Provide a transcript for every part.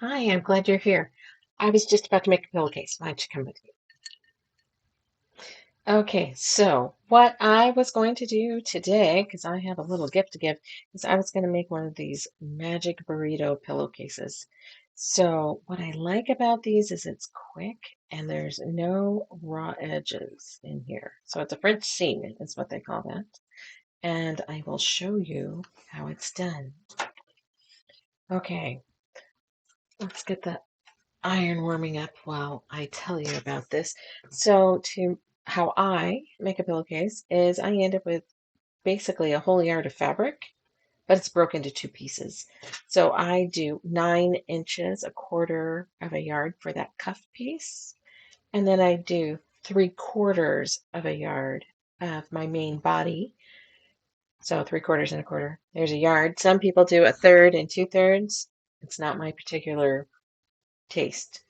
Hi, I'm glad you're here. I was just about to make a pillowcase. Why don't you come with me? Okay, so what I was going to do today, because I have a little gift to give, is I was going to make one of these magic burrito pillowcases. So what I like about these is it's quick and there's no raw edges in here. So it's a French seam is what they call that. And I will show you how it's done. Okay, let's get the iron warming up while I tell you about this. So to how I make a pillowcase is I end up with basically a whole yard of fabric, but it's broken into two pieces. So I do 9 inches, a quarter of a yard for that cuff piece, and then I do 3/4 of a yard of my main body. So 3/4 and a quarter. There's a yard. Some people do a third and 2/3. It's not my particular taste.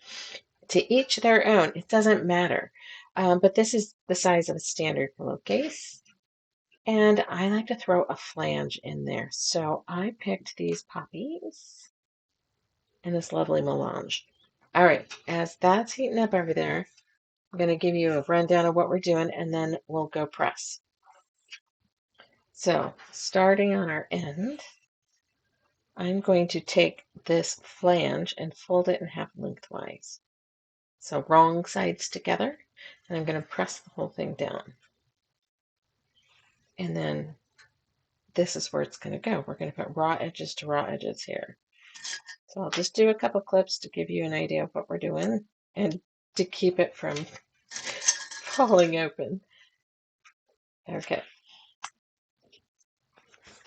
To each their own. It doesn't matter. But this is the size of a standard pillowcase. And I like to throw a flange in there. So I picked these poppies and this lovely melange. All right, as that's heating up over there, I'm going to give you a rundown of what we're doing and then we'll go press. So starting on our end, I'm going to take this flange and fold it in half lengthwise. So wrong sides together, and I'm going to press the whole thing down. And then this is where it's going to go. We're going to put raw edges to raw edges here. So I'll just do a couple clips to give you an idea of what we're doing and to keep it from falling open. Okay.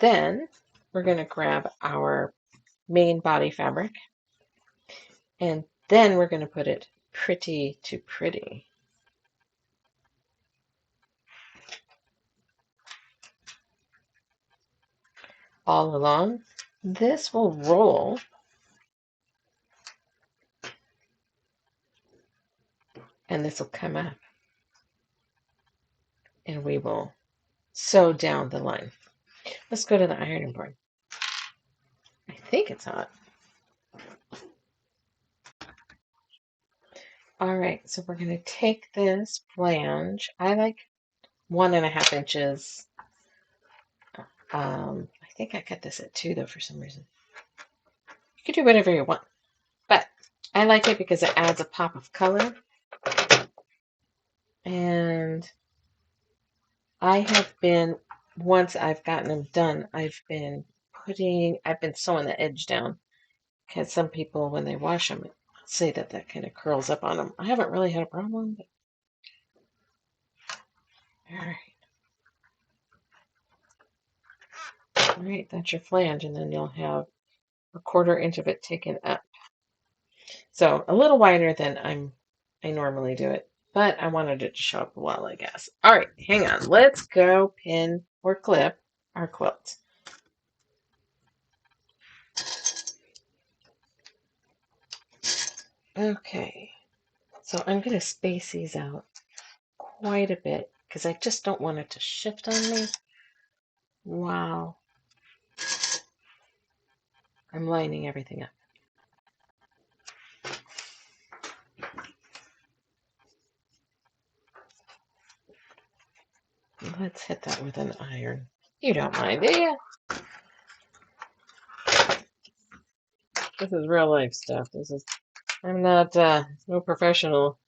Then we're going to grab our main body fabric and then we're going to put it pretty to pretty. All along. This will roll and this will come up and we will sew down the line. Let's go to the ironing board. I think it's hot. All right, so we're going to take this flange. I like 1.5 inches. I think I cut this at 2 though for some reason. You can do whatever you want, but I like it because it adds a pop of color. And I have been, once I've gotten them done, I've been sewing the edge down because some people, when they wash them, say that that kind of curls up on them. I haven't really had a problem, but all right. All right, that's your flange, and then you'll have a 1/4 inch of it taken up. So a little wider than I normally do it, but I wanted it to show up well, I guess. All right, hang on. Let's go pin or clip our quilt. Okay, so I'm going to space these out quite a bit because I just don't want it to shift on me while I'm lining everything up. Let's hit that with an iron. You don't mind, do you? This is real life stuff. I'm not, no professional,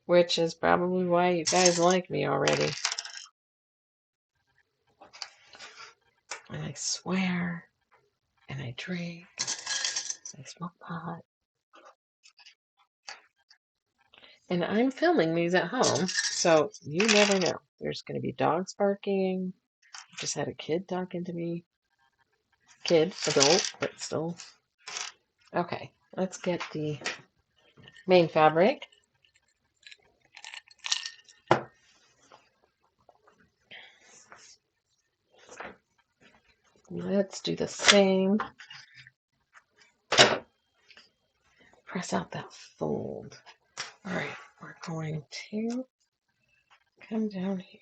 which is probably why you guys like me already. And I swear, and I drink, I smoke pot. And I'm filming these at home, so you never know. There's going to be dogs barking. I just had a kid talking to me. Kid, adult, but still. Okay, let's get the main fabric. Let's do the same. Press out that fold. All right, we're going to come down here.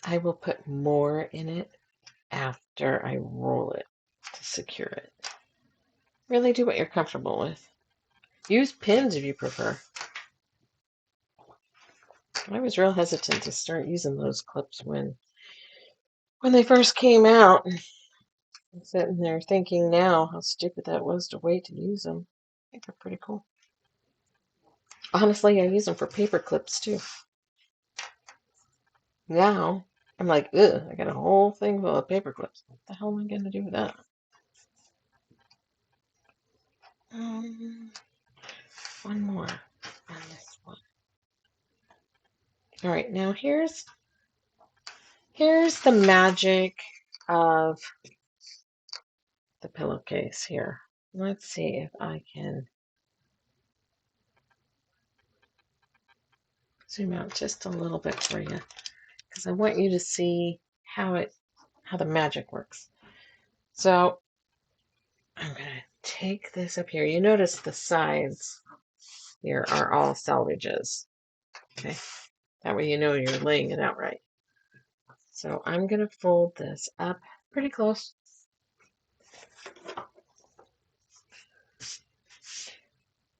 I will put more in it after I roll it to secure it. Really do what you're comfortable with. Use pins if you prefer. I was real hesitant to start using those clips when they first came out. I'm sitting there thinking now how stupid that was to wait to use them. I think they're pretty cool. Honestly, I use them for paper clips too. Now, I'm like, ugh, I got a whole thing full of paper clips. What the hell am I going to do with that? One more on this one. All right, now here's the magic of the pillowcase here. Let's see if I can zoom out just a little bit for you, because I want you to see how the magic works. So I'm going to take this up here. You notice the sides here are all salvages. Okay, that way you know you're laying it out right. So I'm going to fold this up pretty close.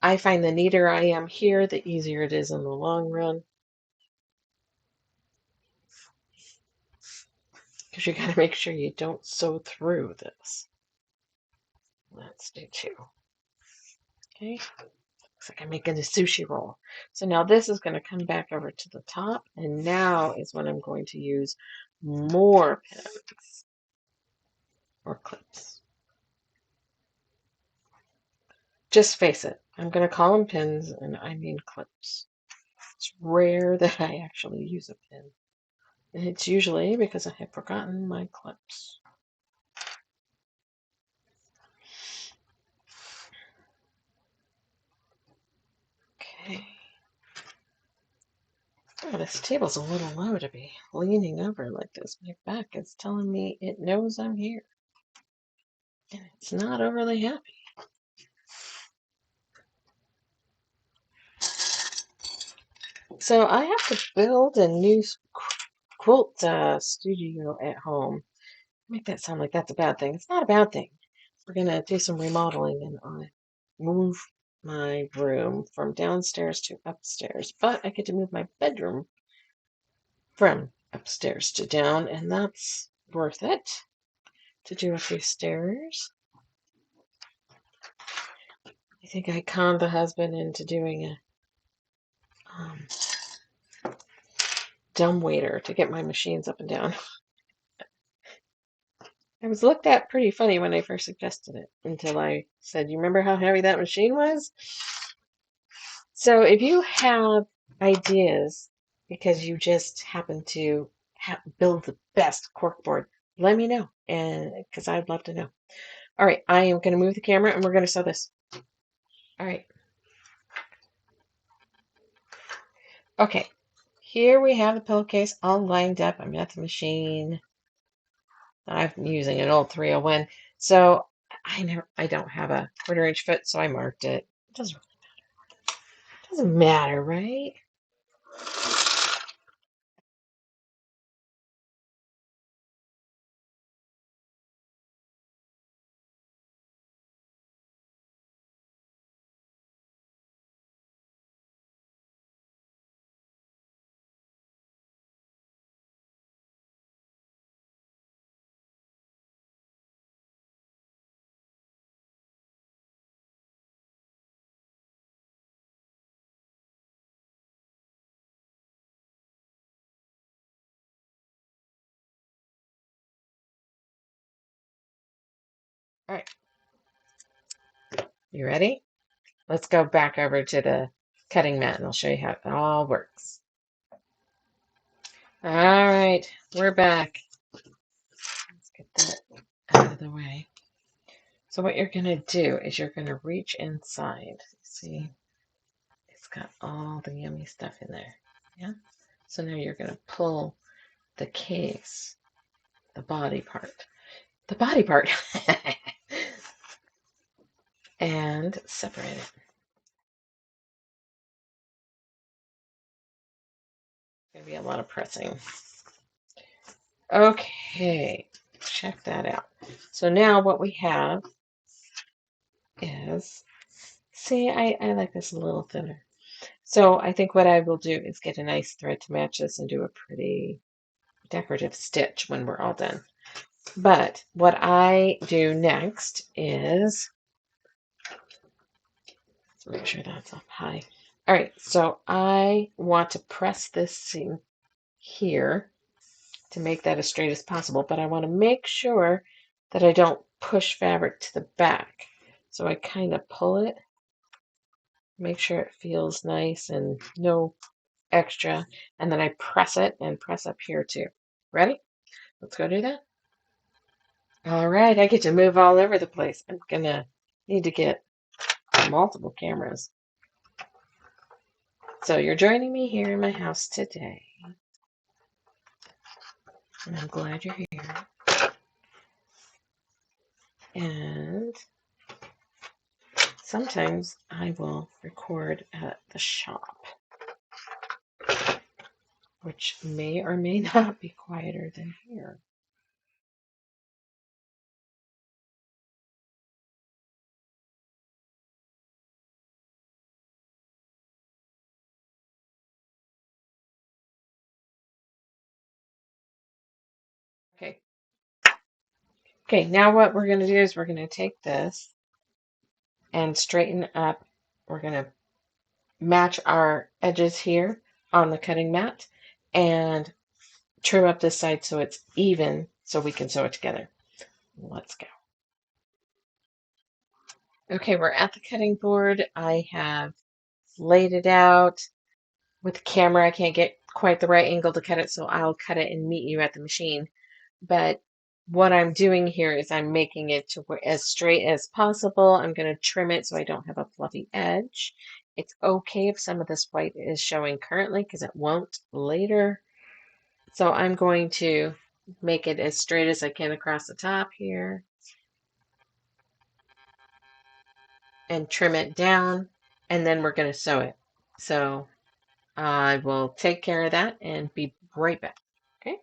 I find the neater I am here, the easier it is in the long run. Because you got to make sure you don't sew through this. Let's do two. Okay. Looks like I'm making a sushi roll. So now this is going to come back over to the top. And now is when I'm going to use more pins or clips. Just face it. I'm going to call them pins and I mean clips. It's rare that I actually use a pin. And it's usually because I have forgotten my clips. Okay. Oh, this table's a little low to be leaning over like this. My back is telling me it knows I'm here. And it's not overly happy. So I have to build a new quilt studio at home. Make that sound like that's a bad thing. It's not a bad thing. We're going to do some remodeling and move my room from downstairs to upstairs. But I get to move my bedroom from upstairs to down, and that's worth it to do a few stairs. I think I conned the husband into doing a dumb waiter to get my machines up and down. I was looked at pretty funny when I first suggested it until I said, you remember how heavy that machine was? So if you have ideas because you just happen to build the best corkboard, let me know, and because I'd love to know. All right, I am going to move the camera and we're going to sew this. All right. Okay, here we have the pillowcase all lined up. I'm at the machine. I'm using an old 301. So I don't have a 1/4-inch foot, so I marked it. It doesn't really matter. It doesn't matter, right? All right. You ready? Let's go back over to the cutting mat and I'll show you how it all works. All right, we're back. Let's get that out of the way. So what you're going to do is you're going to reach inside. See, it's got all the yummy stuff in there. Yeah. So now you're going to pull the case, the body part, and separate it. Going to be a lot of pressing. Okay, check that out. So now what we have is, see, I like this a little thinner. So I think what I will do is get a nice thread to match this and do a pretty decorative stitch when we're all done. But what I do next is, let's make sure that's up high. All right, so I want to press this seam here to make that as straight as possible, but I want to make sure that I don't push fabric to the back. So I kind of pull it, make sure it feels nice and no extra, and then I press it and press up here too. Ready? Let's go do that. All right, I get to move all over the place. I'm gonna need to get multiple cameras. So you're joining me here in my house today, and I'm glad you're here. And sometimes I will record at the shop, which may or may not be quieter than here. Okay. Okay, now what we're going to do is we're going to take this and straighten up. We're going to match our edges here on the cutting mat and trim up this side so it's even so we can sew it together. Let's go. Okay, we're at the cutting board. I have laid it out. With the camera, I can't get quite the right angle to cut it, so I'll cut it and meet you at the machine. But what I'm doing here is I'm making it to where, as straight as possible. I'm going to trim it so I don't have a fluffy edge. It's okay if some of this white is showing currently because it won't later. So I'm going to make it as straight as I can across the top here and trim it down, and then we're going to sew it. So I will take care of that and be right back. Okay.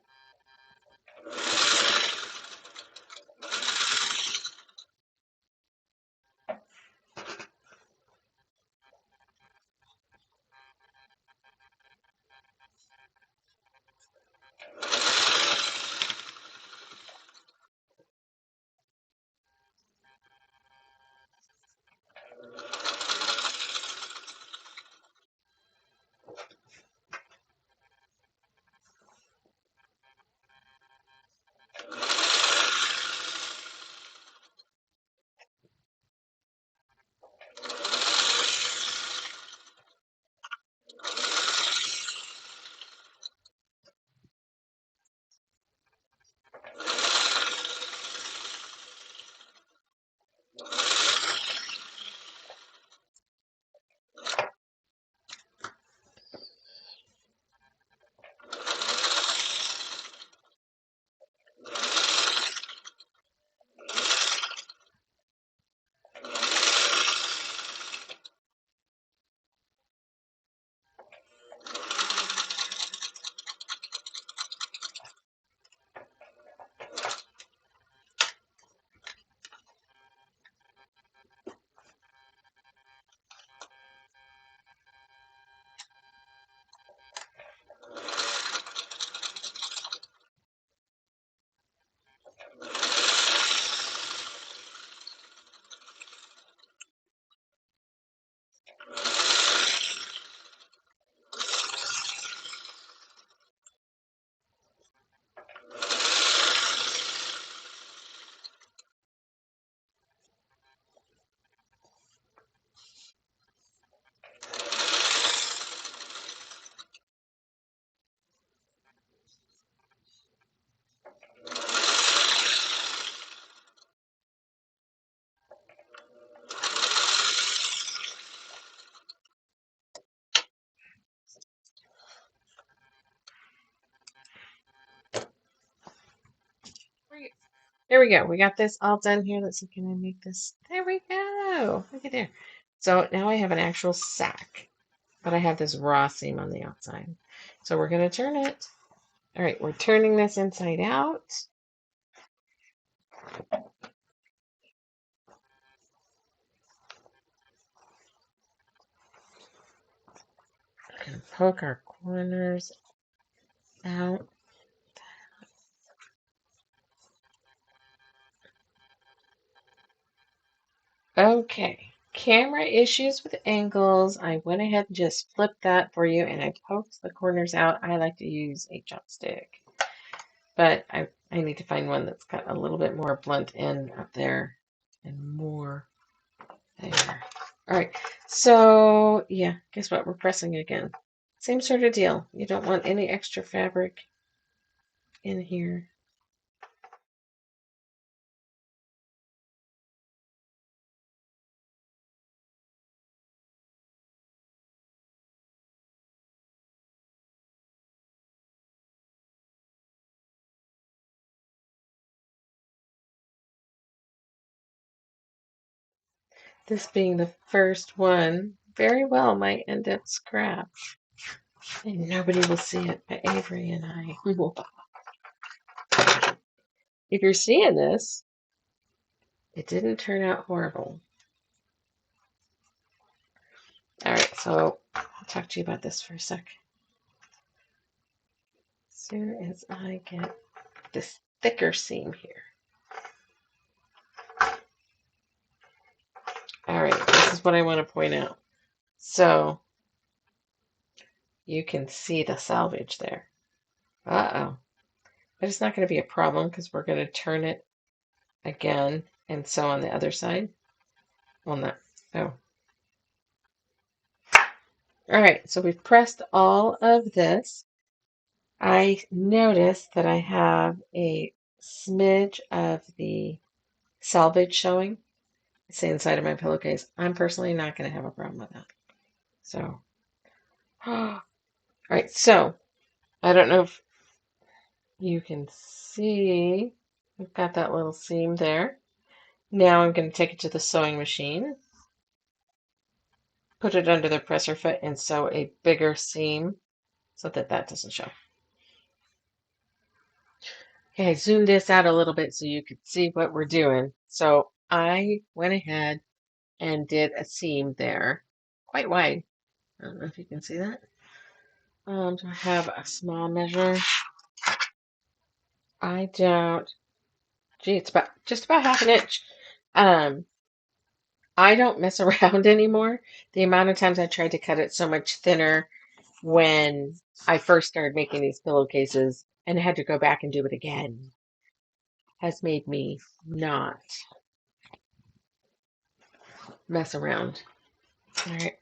There we go. We got this all done here. Let's see, can I make this? There we go. Look at there. So now I have an actual sack, but I have this raw seam on the outside. So we're going to turn it. All right, we're turning this inside out. And poke our corners out. Okay, camera issues with angles. I went ahead and just flipped that for you and I poked the corners out. I like to use a chopstick, but I need to find one that's got a little bit more blunt end up there and more there. All right, so yeah, guess what? We're pressing again. Same sort of deal. You don't want any extra fabric in here. This being the first one, very well might end up scrapped. And nobody will see it but Avery and I. If you're seeing this, it didn't turn out horrible. All right, so I'll talk to you about this for a sec. As soon as I get this thicker seam here. All right, this is what I want to point out. So you can see the selvage there. Uh-oh. But it's not going to be a problem because we're going to turn it again and sew on the other side. Well, not. Oh. All right, so we've pressed all of this. I notice that I have a smidge of the selvage showing. It's inside of my pillowcase. I'm personally not going to have a problem with that. So, all right, so I don't know if you can see, we've got that little seam there. Now I'm going to take it to the sewing machine, put it under the presser foot, and sew a bigger seam so that that doesn't show. Okay, I zoomed this out a little bit so you could see what we're doing. So I went ahead and did a seam there, quite wide. I don't know if you can see that. So I have a small measure. I don't, gee, it's about just about half an inch. Um, I don't mess around anymore. The amount of times I tried to cut it so much thinner when I first started making these pillowcases and had to go back and do it again has made me not mess around. All right,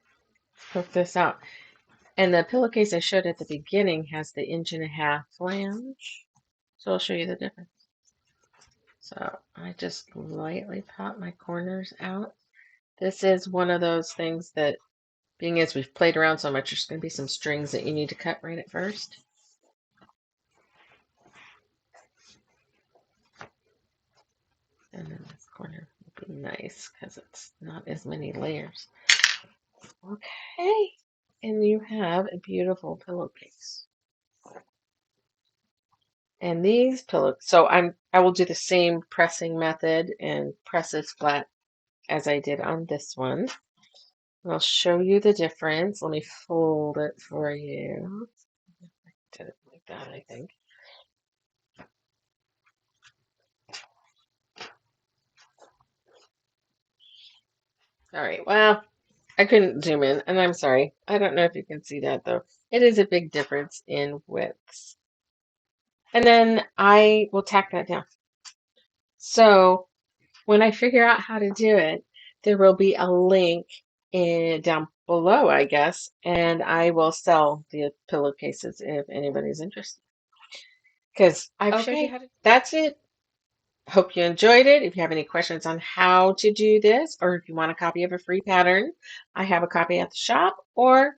poke this out. And the pillowcase I showed at the beginning has the 1.5 inch flange. So I'll show you the difference. So I just lightly pop my corners out. This is one of those things that, being as we've played around so much, there's going to be some strings that you need to cut right at first. And then this corner will be nice because it's not as many layers. Okay, and you have a beautiful pillowcase. And these pillows, so I will do the same pressing method and press it flat as I did on this one. And I'll show you the difference. Let me fold it for you. Did it like that, I think. All right, well, I couldn't zoom in, and I'm sorry. I don't know if you can see that, though. It is a big difference in widths. And then I will tack that down. So when I figure out how to do it, there will be a link down below, I guess, and I will sell the pillowcases if anybody's interested. Because I've showed you how to. That's it. Hope you enjoyed it. If you have any questions on how to do this, or if you want a copy of a free pattern, I have a copy at the shop, or